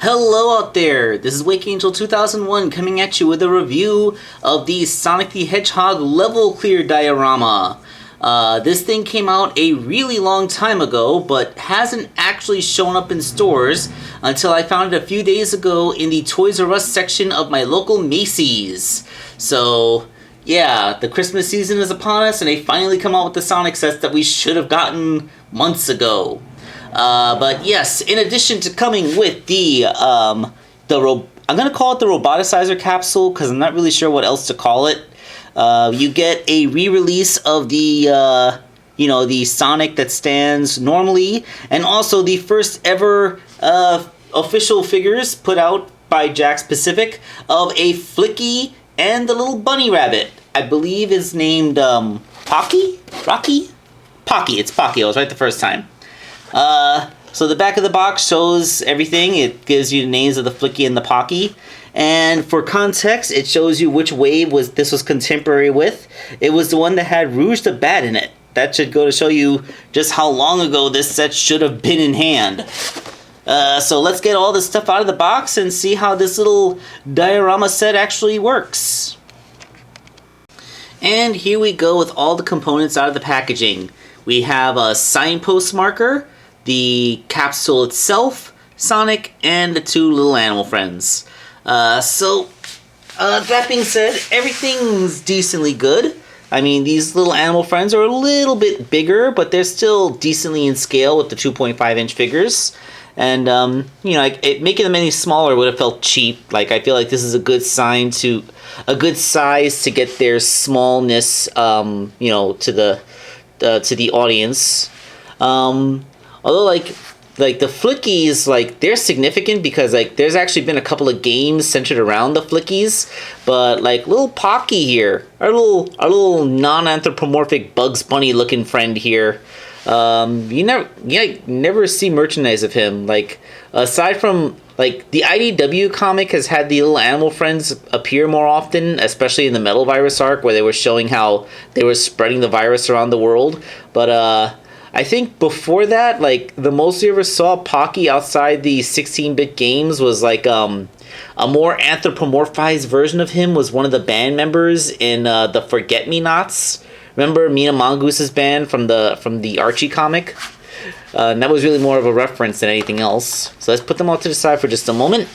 Hello out there, this is Wake Angel 2001 coming at you with a review of the Sonic the Hedgehog level clear diorama. This thing came out a really long time ago, but hasn't actually shown up in stores until I found it a few days ago in the Toys R Us section of my local Macy's. So, yeah, the Christmas season is upon us and they finally come out with the Sonic sets that we should have gotten months ago. But yes, in addition to coming with I'm gonna call it the roboticizer capsule because I'm not really sure what else to call it. You get a re-release of the the Sonic that stands normally, and also the first ever official figures put out by Jakks Pacific of a Flicky and the little bunny rabbit. I believe is named Pocky? Rocky? Pocky. It's Pocky. I was right the first time. So the back of the box shows everything. It gives you the names of the Flicky and the Pocky. And for context, it shows you which wave this was contemporary with. It was the one that had Rouge the Bat in it. That should go to show you just how long ago this set should have been in hand. So let's get all this stuff out of the box and see how this little diorama set actually works. And here we go with all the components out of the packaging. We have a signpost marker, the capsule itself, Sonic, and the two little animal friends. That being said, everything's decently good. I mean, these little animal friends are a little bit bigger, but they're still decently in scale with the 2.5-inch figures. And, making them any smaller would have felt cheap. Like, I feel like this is a good size to get their smallness, to the audience. Although like the Flickies, they're significant because there's actually been a couple of games centered around the Flickies, but little Pocky here, our little non-anthropomorphic Bugs Bunny looking friend here, you never see merchandise of him. Aside from the IDW comic has had the little animal friends appear more often, especially in the Metal Virus arc where they were showing how they were spreading the virus around the world. But I think before that, the most you ever saw Pocky outside the 16-bit games was a more anthropomorphized version of him was one of the band members in the Forget-Me-Nots. Remember Mina Mongooses band from the Archie comic? And that was really more of a reference than anything else. So let's put them all to the side for just a moment.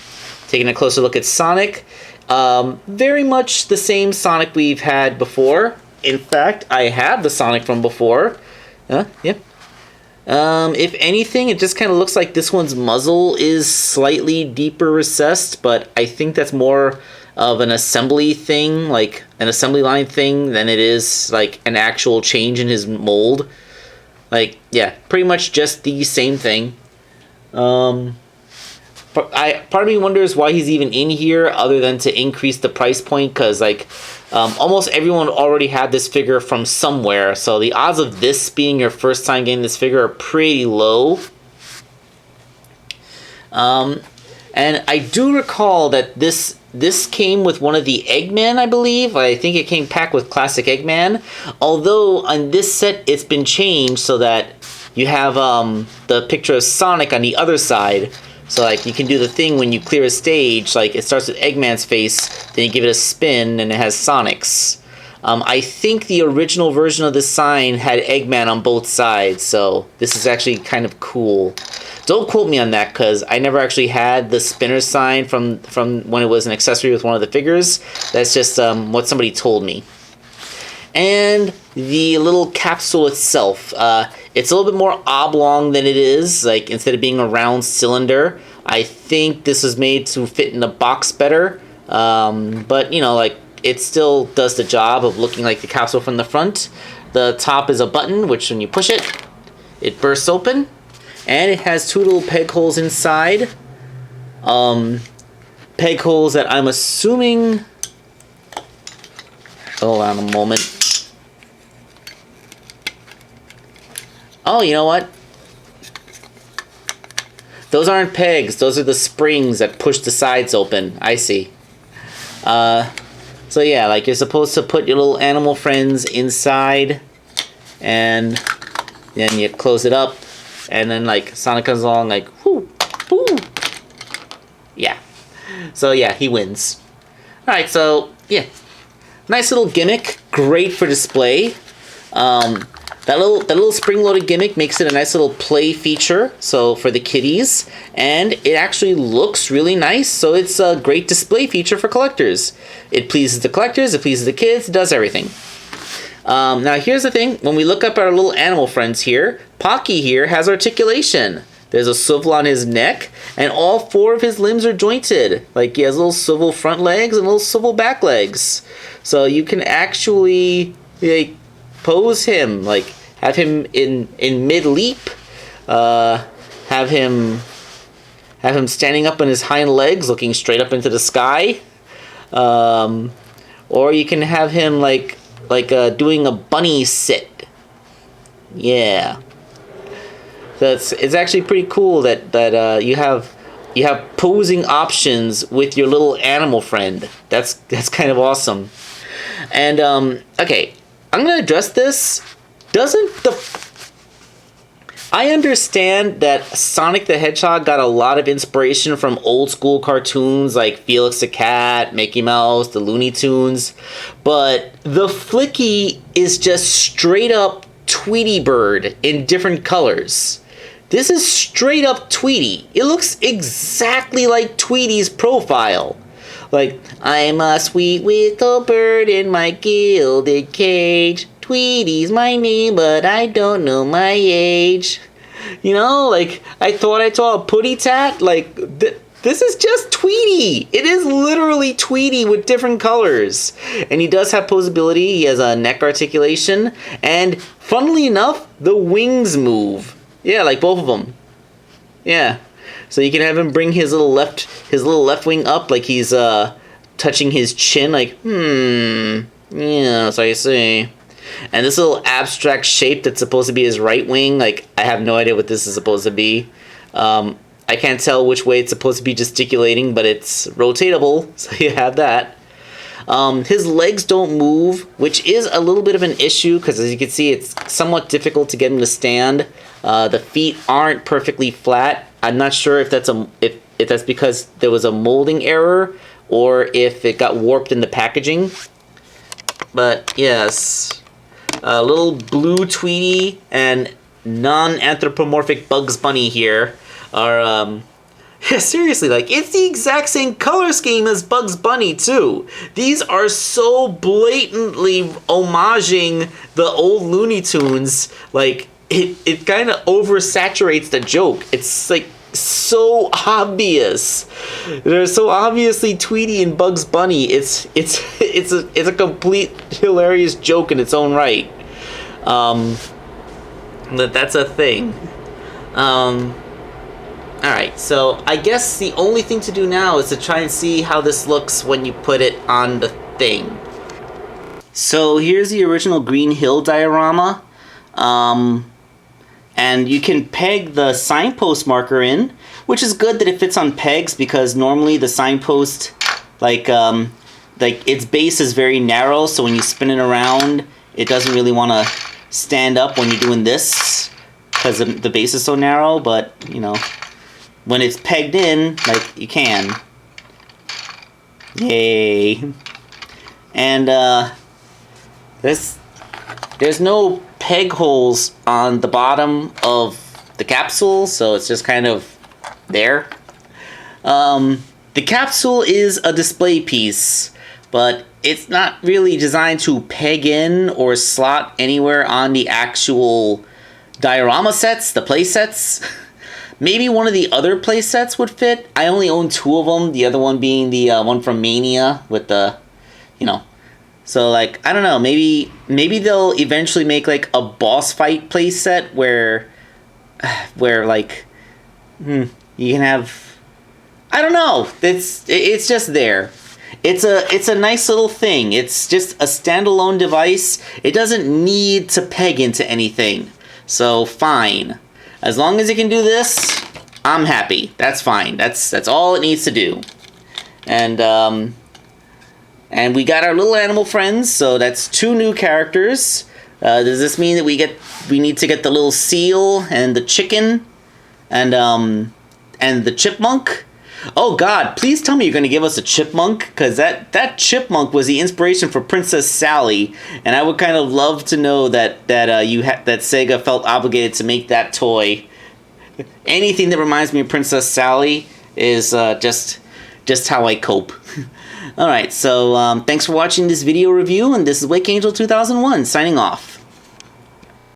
Taking a closer look at Sonic. Very much the same Sonic we've had before. In fact, I have the Sonic from before. Yep. If anything, it just kind of looks like this one's muzzle is slightly deeper recessed, but I think that's more of an assembly thing, an assembly line thing, than it is an actual change in his mold. Pretty much just the same thing. Part of me wonders why he's even in here other than to increase the price point, because almost everyone already had this figure from somewhere, so the odds of this being your first time getting this figure are pretty low. And I do recall that this came with one of the Eggman, I believe. I think it came packed with classic Eggman, although on this set it's been changed so that you have the picture of Sonic on the other side. So you can do the thing when you clear a stage, it starts with Eggman's face, then you give it a spin and it has Sonic's. I think the original version of this sign had Eggman on both sides, so this is actually kind of cool. Don't quote me on that because I never actually had the spinner sign from when it was an accessory with one of the figures. That's just what somebody told me. And the little capsule itself, it's a little bit more oblong than it is. Instead of being a round cylinder, I think this was made to fit in the box better. But it still does the job of looking like the capsule from the front. The top is a button, which when you push it, it bursts open, and it has two little peg holes inside. Peg holes that I'm assuming. Hold on a moment. Oh, you know what? Those aren't pegs. Those are the springs that push the sides open. I see. So yeah, you're supposed to put your little animal friends inside, and then you close it up, and then Sonic comes along whoo, whoo, Yeah. So yeah, he wins. Alright, so yeah. Nice little gimmick. Great for display. That little spring-loaded gimmick makes it a nice little play feature, so for the kiddies, and it actually looks really nice, so it's a great display feature for collectors. It pleases the collectors, it pleases the kids, it does everything. Now here's the thing, when we look up our little animal friends here, Pocky here has articulation. There's a swivel on his neck, and all 4 of his limbs are jointed. Like, he has little swivel front legs and little swivel back legs. So you can actually, like, pose him, like have him in mid leap, have him standing up on his hind legs looking straight up into the sky, or you can have him like doing a bunny sit. Yeah, so it's actually pretty cool that you have posing options with your little animal friend. That's kind of awesome. And okay, I'm going to address this. I understand that Sonic the Hedgehog got a lot of inspiration from old school cartoons like Felix the Cat, Mickey Mouse, the Looney Tunes, but the Flicky is just straight up Tweety Bird in different colors. This is straight up Tweety. It looks exactly like Tweety's profile. Like, I'm a sweet little bird in my gilded cage. Tweety's my name, but I don't know my age. You know, like, I thought I saw a putty tat. Like, this is just Tweety. It is literally Tweety with different colors. And he does have posability. He has a neck articulation. And, funnily enough, the wings move. Yeah, like both of them. Yeah. So you can have him bring his little left wing up like he's touching his chin, like, yeah, so I see. And this little abstract shape that's supposed to be his right wing, like, I have no idea what this is supposed to be. I can't tell which way it's supposed to be gesticulating, but it's rotatable, so you have that. His legs don't move, which is a little bit of an issue, because as you can see, it's somewhat difficult to get him to stand. The feet aren't perfectly flat. I'm not sure if that's if that's because there was a molding error or if it got warped in the packaging. But yes, little blue Tweety and non-anthropomorphic Bugs Bunny here are yeah, seriously, like, it's the exact same color scheme as Bugs Bunny too. These are so blatantly homaging the old Looney Tunes. Like, it kind of oversaturates the joke. It's like so obvious. They're so obviously Tweety and Bugs Bunny. It's a complete hilarious joke in its own right. That's a thing. Alright, so I guess the only thing to do now is to try and see how this looks when you put it on the thing. So here's the original Green Hill diorama. And you can peg the signpost marker in, which is good that it fits on pegs because normally the signpost, like its base is very narrow, so when you spin it around, it doesn't really want to stand up when you're doing this because the base is so narrow, but, you know, when it's pegged in, like, you can. Yay. And, there's no peg holes on the bottom of the capsule, so it's just kind of there. The capsule is a display piece, but it's not really designed to peg in or slot anywhere on the actual diorama sets, the play sets. Maybe one of the other play sets would fit. I only own 2 of them, the other one being the one from Mania with the, you know. So, like, I don't know, maybe they'll eventually make, like, a boss fight play set where like, you can have, I don't know, it's just there. It's a nice little thing. It's just a standalone device. It doesn't need to peg into anything. So, fine. As long as it can do this, I'm happy. That's fine. That's all it needs to do. And we got our little animal friends, so that's 2 new characters. Does this mean that we need to get the little seal and the chicken and the chipmunk? Oh God, please tell me you're going to give us a chipmunk, because that chipmunk was the inspiration for Princess Sally, and I would kind of love to know that that Sega felt obligated to make that toy. Anything that reminds me of Princess Sally is just how I cope. All right, so thanks for watching this video review, and this is Wake Angel 2001 signing off.